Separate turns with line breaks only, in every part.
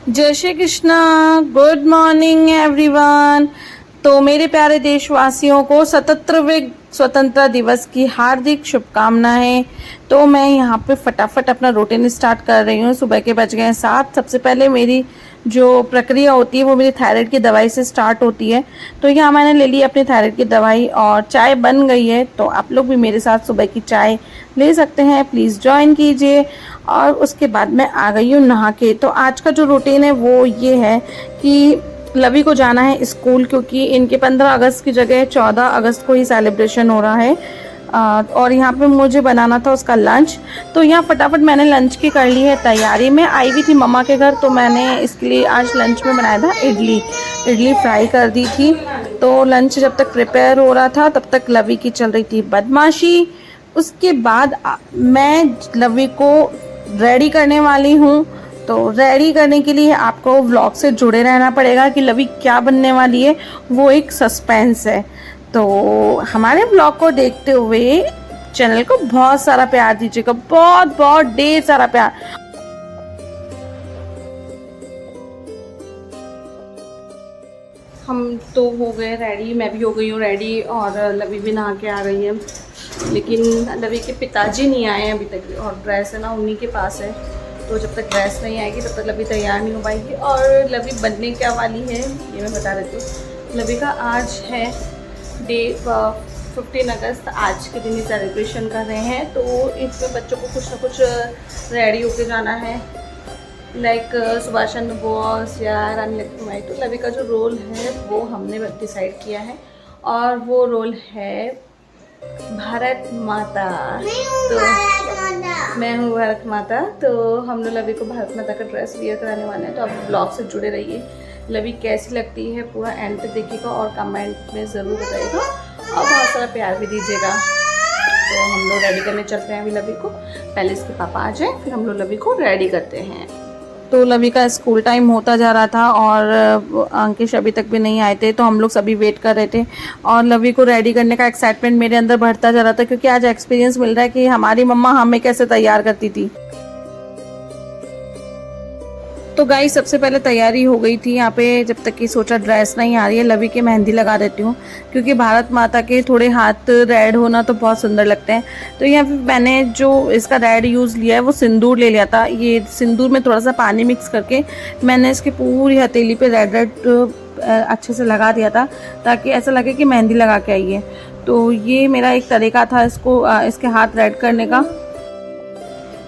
जय Shri Krishna. Good morning everyone. तो मेरे प्यारे देशवासियों को 77वें स्वतंत्रता दिवस की हार्दिक शुभकामनाएं। तो मैं यहाँ पे फटाफट अपना रूटीन स्टार्ट कर रही हूँ। सुबह के बज गए 7। सबसे पहले मेरी जो प्रक्रिया होती है वो मेरी थायराइड की दवाई से स्टार्ट होती है। तो यहाँ मैंने ले ली अपनी थायराइड की दवाई और चाय बन गई है। तो आप लोग भी मेरे साथ सुबह की चाय ले सकते हैं, प्लीज़ ज्वाइन कीजिए। और उसके बाद मैं आ गई हूँ नहा के। तो आज का जो रूटीन है वो ये है कि लवी को जाना है स्कूल, क्योंकि इनके 15 अगस्त की जगह 14 अगस्त को ही सेलिब्रेशन हो रहा है। और यहाँ पे मुझे बनाना था उसका लंच। तो यहाँ फटाफट मैंने लंच की कर ली है तैयारी। मैं आई हुई थी मम्मा के घर, तो मैंने इसके लिए आज लंच में बनाया था इडली फ्राई कर दी थी। तो लंच जब तक प्रिपेयर हो रहा था तब तक लवी की चल रही थी बदमाशी। उसके बाद मैं लवी को रेडी करने वाली हूँ। तो रेडी करने के लिए आपको व्लॉग से जुड़े रहना पड़ेगा कि लवी क्या बनने वाली है, वो एक सस्पेंस है। तो हमारे व्लॉग को देखते हुए चैनल को बहुत सारा प्यार दीजिएगा, बहुत बहुत ढेर सारा प्यार। हम तो हो गए रेडी, मैं भी हो गई हूँ रेडी और लवी भी नहा के आ गई है। लेकिन लवी के पिताजी नहीं आए हैं अभी तक, और ड्रेस है ना उन्हीं के पास है। तो जब तक ड्रेस नहीं आएगी तब तक लवी तैयार नहीं हो पाएगी। और लवी बनने क्या वाली है ये मैं बता देती हूँ। लवी का आज है डे 15 अगस्त, आज के दिन ही सेलिब्रेशन कर रहे हैं। तो इसमें बच्चों को कुछ ना कुछ रेडी होके जाना है, लाइक सुभाष चंद्र बोस या रानी लक्ष्मीबाई। तो लवी का जो रोल है वो हमने डिसाइड किया है, और वो रोल है भारत माता। तो मैं हूँ भारत माता। तो हम लोग लवी को भारत माता का ड्रेस वियर कराने वाले हैं। तो आप ब्लॉग से जुड़े रहिए। लवी कैसी लगती है पूरा एंड पे देखिएगा और कमेंट में ज़रूर बताइएगा, और बहुत सारा प्यार भी दीजिएगा। तो हम लोग रेडी करने चलते हैं अभी लवी को। पहले इसके पापा आ जाए, फिर हम लोग लवी को रेडी करते हैं। तो लवी का स्कूल टाइम होता जा रहा था और अंकिश अभी तक भी नहीं आए थे। तो हम लोग सभी वेट कर रहे थे और लवी को रेडी करने का एक्साइटमेंट मेरे अंदर बढ़ता जा रहा था, क्योंकि आज एक्सपीरियंस मिल रहा है कि हमारी मम्मा हमें कैसे तैयार करती थी। तो गाइस सबसे पहले तैयारी हो गई थी यहाँ पे। जब तक कि सोचा ड्रेस नहीं आ रही है, लवी के मेहंदी लगा देती हूँ, क्योंकि भारत माता के थोड़े हाथ रेड होना तो बहुत सुंदर लगते हैं। तो यहाँ पे मैंने जो इसका रेड यूज़ लिया है वो सिंदूर ले लिया था। ये सिंदूर में थोड़ा सा पानी मिक्स करके मैंने इसकी पूरी हथेली पे रेड अच्छे से लगा दिया था, ताकि ऐसा लगे कि मेहंदी लगा के आई है। तो ये मेरा एक तरीका था इसके हाथ रेड करने का।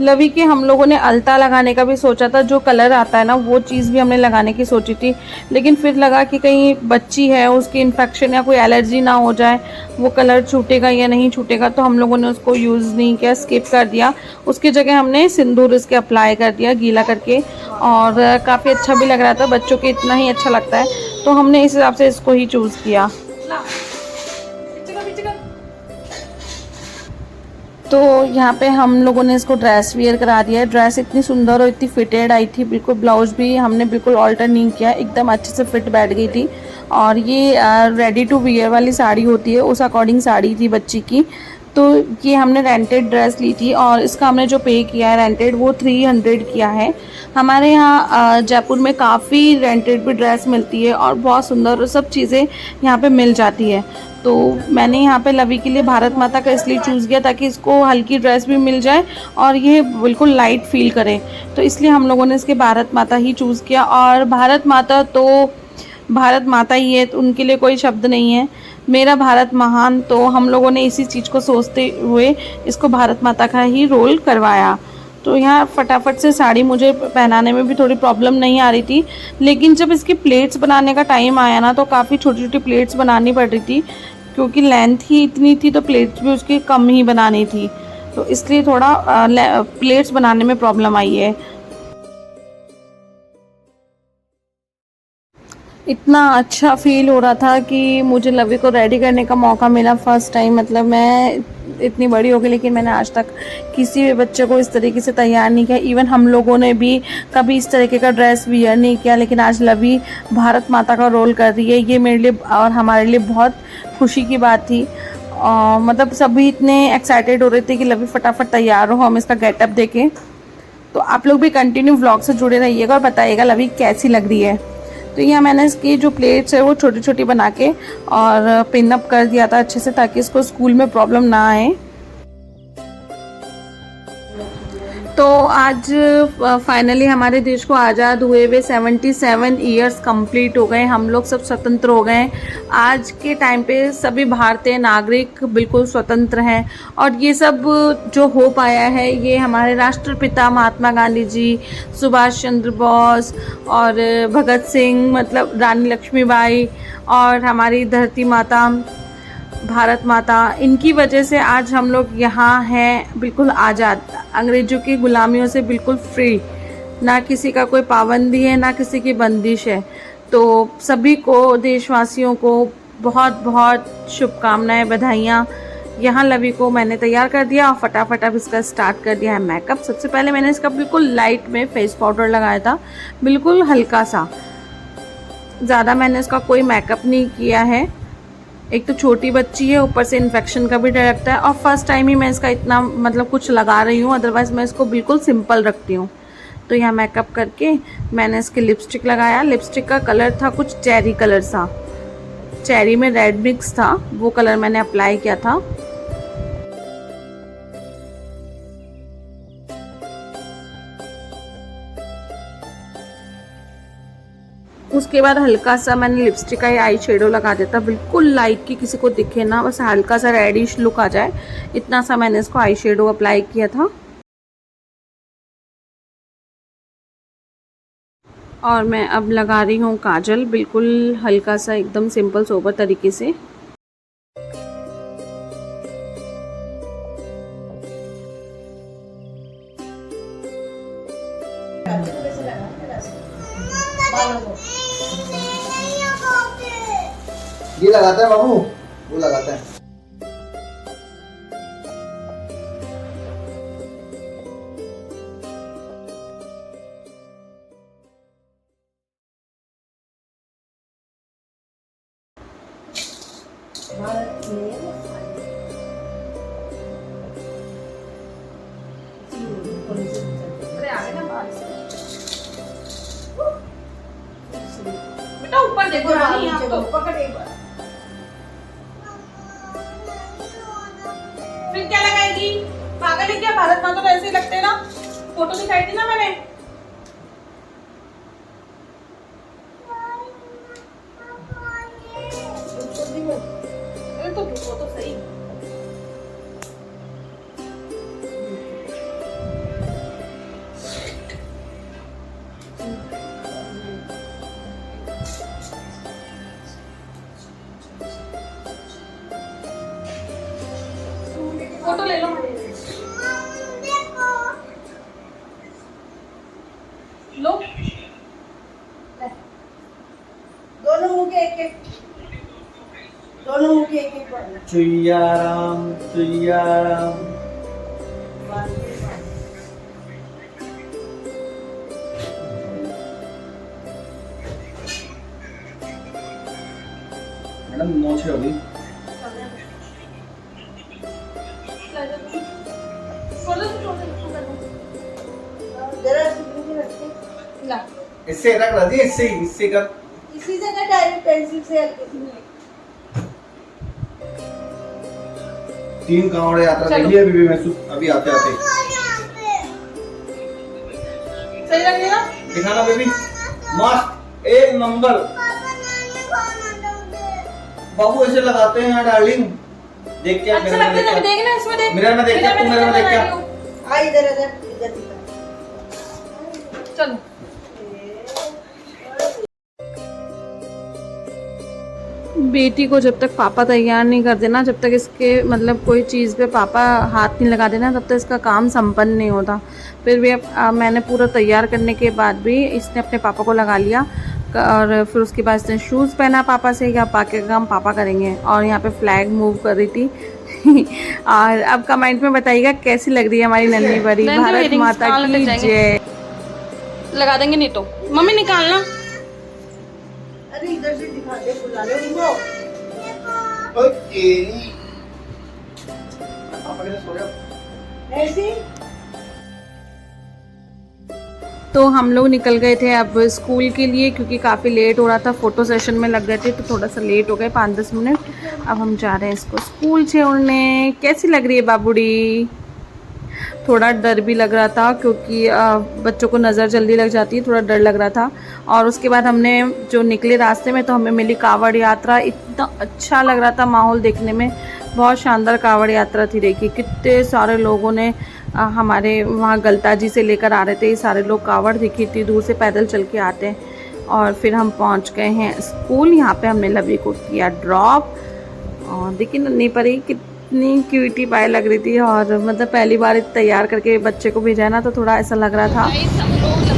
लवी के हम लोगों ने अलता लगाने का भी सोचा था, जो कलर आता है ना वो चीज़ भी हमने लगाने की सोची थी। लेकिन फिर लगा कि कहीं बच्ची है, उसकी इन्फेक्शन या कोई एलर्जी ना हो जाए, वो कलर छूटेगा या नहीं छूटेगा। तो हम लोगों ने उसको यूज़ नहीं किया, स्किप कर दिया। उसकी जगह हमने सिंदूर इसके अप्लाई कर दिया गीला करके, और काफ़ी अच्छा भी लग रहा था। बच्चों के इतना ही अच्छा लगता है, तो हमने इस हिसाब से इसको ही चूज़ किया। तो यहाँ पे हम लोगों ने इसको ड्रेस वियर करा दिया है। ड्रेस इतनी सुंदर और इतनी फिटेड आई थी, बिल्कुल ब्लाउज भी हमने बिल्कुल ऑल्टर नहीं किया, एकदम अच्छे से फिट बैठ गई थी। और ये रेडी टू वियर वाली साड़ी होती है, उस अकॉर्डिंग साड़ी थी बच्ची की। तो ये हमने रेंटेड ड्रेस ली थी, और इसका हमने जो पे किया है रेंटेड वो 300 किया है। हमारे यहाँ जयपुर में काफ़ी रेंटेड भी ड्रेस मिलती है, और बहुत सुंदर सब चीज़ें यहाँ पे मिल जाती है। तो मैंने यहाँ पे लवी के लिए भारत माता का इसलिए चूज़ किया ताकि इसको हल्की ड्रेस भी मिल जाए और ये बिल्कुल लाइट फील करे। तो इसलिए हम लोगों ने इसके भारत माता ही चूज़ किया। और भारत माता तो भारत माता ही है, तो उनके लिए कोई शब्द नहीं है। मेरा भारत महान, तो हम लोगों ने इसी चीज़ को सोचते हुए इसको भारत माता का ही रोल करवाया। तो यहाँ फटाफट से साड़ी मुझे पहनाने में भी थोड़ी प्रॉब्लम नहीं आ रही थी, लेकिन जब इसकी प्लेट्स बनाने का टाइम आया ना तो काफ़ी छोटी छोटी प्लेट्स बनानी पड़ रही थी, क्योंकि लेंथ ही इतनी थी तो प्लेट्स भी उसकी कम ही बनानी थी। तो इसलिए थोड़ा प्लेट्स बनाने में प्रॉब्लम आई है। इतना अच्छा फील हो रहा था कि मुझे लवी को रेडी करने का मौका मिला फर्स्ट टाइम। मतलब मैं इतनी बड़ी हो गई लेकिन मैंने आज तक किसी भी बच्चे को इस तरीके से तैयार नहीं किया। इवन हम लोगों ने भी कभी इस तरीके का ड्रेस वियर नहीं किया, लेकिन आज लवी भारत माता का रोल कर रही है। ये मेरे लिए और हमारे लिए बहुत खुशी की बात थी। मतलब सभी इतने एक्साइटेड हो रहे थे कि लवी फटाफट तैयार हो, हम इसका गेटअप देखें। तो आप लोग भी कंटिन्यू व्लॉग से जुड़े रहिएगा और बताइएगा लवी कैसी लग रही है। तो यहाँ मैंने इसकी जो प्लेट्स है वो छोटी छोटी बना के और पिन अप कर दिया था अच्छे से, ताकि इसको स्कूल में प्रॉब्लम ना आए। तो आज फाइनली हमारे देश को आज़ाद हुए हुए 77 ईयर्स कंप्लीट हो गए। हम लोग सब स्वतंत्र हो गए। आज के टाइम पे सभी भारतीय नागरिक बिल्कुल स्वतंत्र हैं, और ये सब जो हो पाया है ये हमारे राष्ट्रपिता महात्मा गांधी जी, सुभाष चंद्र बोस और भगत सिंह, मतलब रानी लक्ष्मीबाई और हमारी धरती माता भारत माता, इनकी वजह से आज हम लोग यहाँ हैं बिल्कुल आज़ाद, अंग्रेज़ों की गुलामियों से बिल्कुल फ्री। ना किसी का कोई पाबंदी है, ना किसी की बंदिश है। तो सभी को, देशवासियों को बहुत बहुत शुभकामनाएं, बधाइयाँ। यहाँ लवी को मैंने तैयार कर दिया और फटाफट अब इसका स्टार्ट कर दिया है मेकअप। सबसे पहले मैंने इसका बिल्कुल लाइट में फेस पाउडर लगाया था, बिल्कुल हल्का सा, ज़्यादा मैंने इसका कोई मेकअप नहीं किया है। एक तो छोटी बच्ची है, ऊपर से इन्फेक्शन का भी डर लगता है, और फर्स्ट टाइम ही मैं इसका इतना मतलब कुछ लगा रही हूँ, अदरवाइज़ मैं इसको बिल्कुल सिंपल रखती हूँ। तो यहाँ मेकअप करके मैंने इसके लिपस्टिक लगाया। लिपस्टिक का कलर था कुछ चेरी कलर सा, चेरी में रेड मिक्स था, वो कलर मैंने अप्लाई किया था। उसके बाद हल्का सा मैंने लिपस्टिक का आई शेडो लगा दिया था, बिल्कुल लाइट की, किसी को दिखे ना, बस हल्का सा रेडिश लुक आ जाए, इतना सा मैंने इसको आई शेडो अप्लाई किया था। और मैं अब लगा रही हूँ काजल, बिल्कुल हल्का सा, एकदम सिंपल सोबर तरीके से।
ये लगाता है बाबू, वो लगाता है।
बेटा ऊपर देखो, रानी आप तो पकड़ एक बार। फिर क्या लगाएगी? पागल है क्या? भारत माता तो ऐसे ही लगते हैं ना, फोटो दिखाई थी ना मैंने। तो रुको तो सही। फोटो ले लो। लो
दोनों मुंह के एक एक, दोनों मुंह के एक एक पढ़ना।
चुईया राम, चुईया राम। मैडम 9 हो गई। इससे रख रहा थी, इससे कर,
इसी जगह डायरेक्ट पेंसिल से हल्के से।
3 कांवड़ यात्रा देखी है अभी मैं अभी आते आते।
सही लग रही है ना?
दिखाना बेबी, मस्त, एक नंबर। बाबू ऐसे लगाते हैं यार डार्लिंग। देख क्या
अच्छा लगता है, देखना इसमें देख,
मिरर में देख क्या, तू मिरर में देख क्या।
आ इधर इधर इधर दिखा।
चलो बेटी को जब तक पापा तैयार नहीं कर देना, जब तक इसके मतलब कोई चीज़ पे पापा हाथ नहीं लगा देना, तब तक इसका काम संपन्न नहीं होता। फिर भी मैंने पूरा तैयार करने के बाद भी इसने अपने पापा को लगा लिया, और फिर उसके बाद इसने शूज़ पहना पापा से, या बाकी का काम पापा करेंगे। और यहाँ पे फ्लैग मूव कर रही थी। और अब कमेंट में बताइएगा कैसी लग रही है हमारी नन्ही बड़ी। भारत माता की जय। लगा देंगे नहीं तो मम्मी निकालना।
अरे इधर से दिखा दे, बुला ले उनको।
ओके पापा के साथ सो जाओ।
ऐसे
तो हम लोग निकल गए थे अब स्कूल के लिए, क्योंकि काफ़ी लेट हो रहा था, फ़ोटो सेशन में लग गए थे तो थोड़ा सा लेट हो गए 5-10 मिनट। अब हम जा रहे हैं इसको स्कूल छोड़ने। कैसी लग रही है बाबूड़ी? थोड़ा डर भी लग रहा था क्योंकि बच्चों को नज़र जल्दी लग जाती है, थोड़ा डर लग रहा था। और उसके बाद हमने जो निकले रास्ते में तो हमें मिली कावड़ यात्रा। इतना अच्छा लग रहा था माहौल देखने में, बहुत शानदार कावड़ यात्रा थी। देखिए कितने सारे लोगों ने हमारे वहाँ गलता जी से लेकर आ रहे थे, ये सारे लोग कावड़। देखिए इतनी दूर से पैदल चल के आते हैं। और फिर हम पहुँच गए हैं स्कूल। यहाँ पे हमने लवी को किया ड्रॉप। और देखिए नन्ही परी कितनी क्यूटी पाई लग रही थी, और मतलब पहली बार तैयार करके बच्चे को भेजा है ना, तो थोड़ा ऐसा लग रहा था।